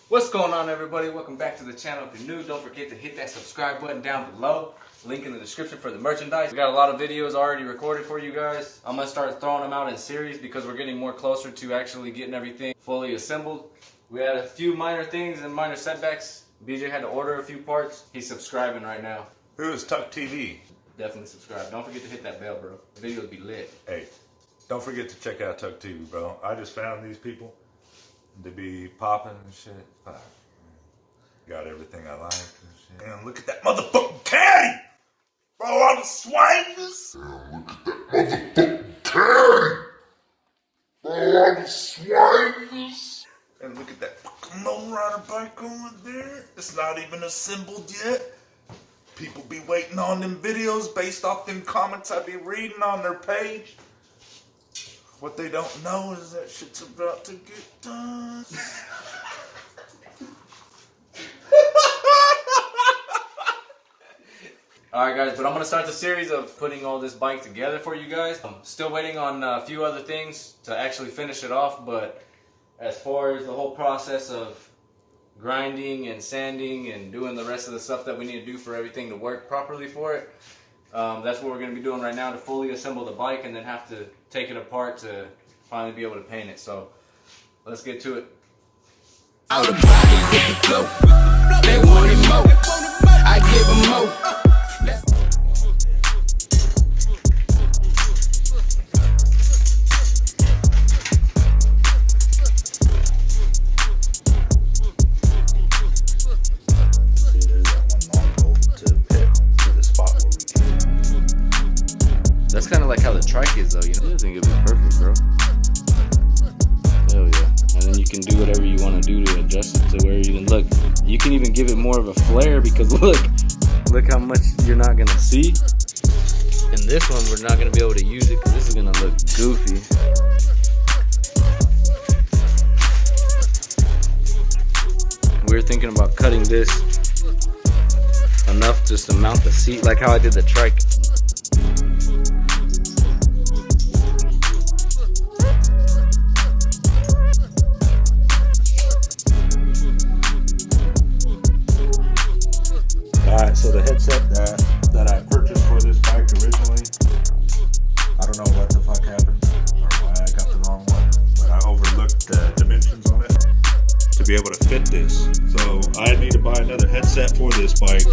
What's going on, everybody? Welcome back to the channel. If you're new, don't forget to hit that subscribe button down below. Link in the description for the merchandise. We got a lot of videos already recorded for you guys. I'm gonna start throwing them out in series because we're getting more closer to actually getting everything fully assembled. We had a few minor things and minor setbacks. BJ had to order a few parts. He's subscribing right now. Who is Tuck TV? Definitely subscribe. Don't forget to hit that bell, bro. The video will be lit. Hey, don't forget to check out Tuck TV, bro. I just found these people to be popping and shit. Got everything I like and shit. And look at that motherfucking caddy! Bro, all the swangers! Look at that motherfucking caddy! Bro, all the swangers! And look at that fucking Lowrider bike over there. It's not even assembled yet. People be waiting on them videos based off them comments I be reading on their page. What they don't know is that shit's about to get done. Alright guys, but I'm going to start the series of putting all this bike together for you guys. I'm still waiting on a few other things to actually finish it off, but as far as the whole process of grinding and sanding and doing the rest of the stuff that we need to do for everything to work properly for it, that's what we're going to be doing right now to fully assemble the bike and then have to take it apart to finally be able to paint it. So let's get to it. Out of body with the flow. They wanted more. I give them more. That's kind of like how the trike is, though, you know? I think it'll be perfect, bro. Hell yeah. And then you can do whatever you want to do to adjust it to where you can look. You can even give it more of a flare because look how much you're not going to see. In this one, we're not going to be able to use it because this is going to look goofy. We were thinking about cutting this enough just to mount the seat like how I did the trike. Alright, so the headset that I purchased for this bike originally, I don't know what the fuck happened or why I got the wrong one, but I overlooked the dimensions on it to be able to fit this. So I need to buy another headset for this bike.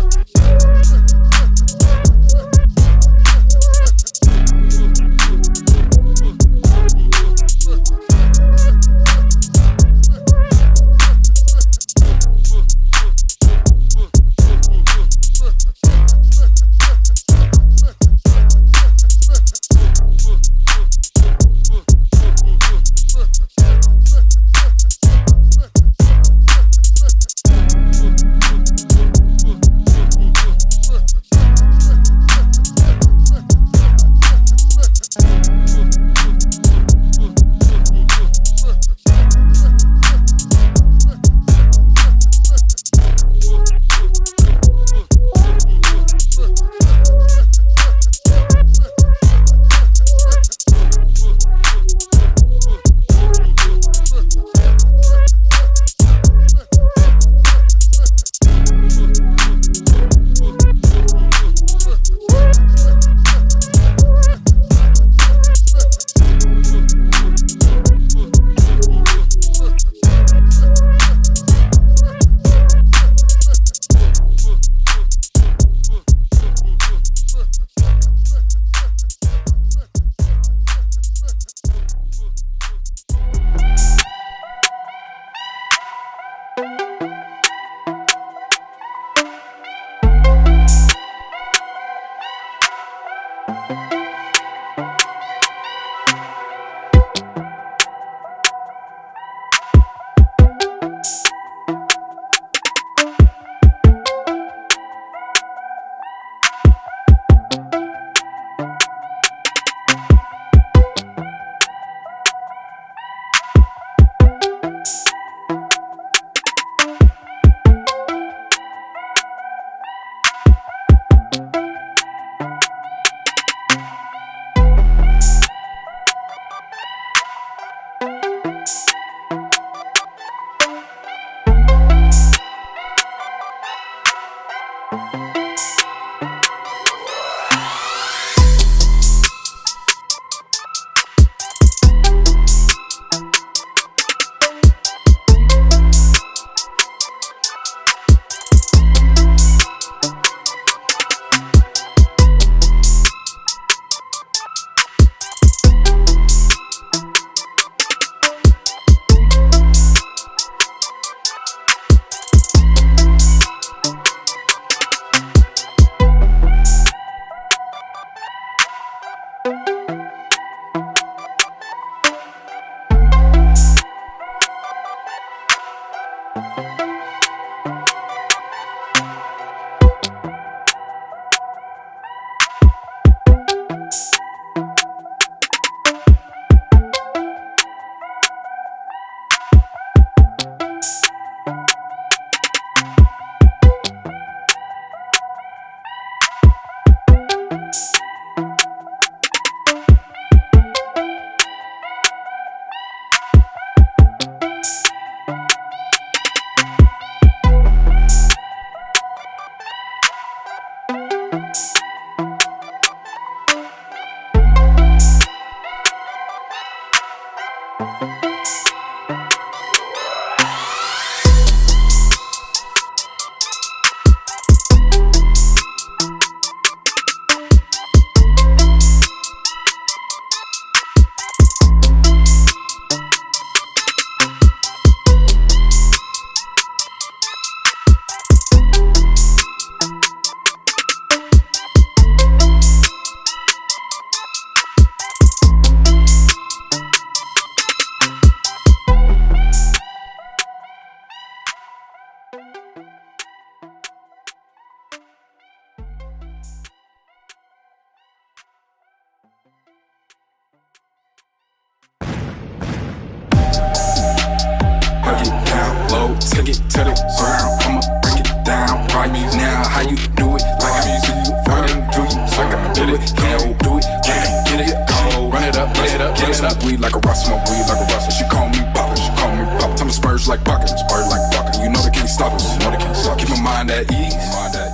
Take it to the ground, I'ma break it down right now. How you do it? Like I see you fucking do you? So I gotta do it, can't do it, get it, oh, run it up, get it up. Weed like a rust, smoke weed like a rust. She call me Papa, Tell me spurs like buckets, bird like bucket. You know they can't stop us, Keep my mind at ease.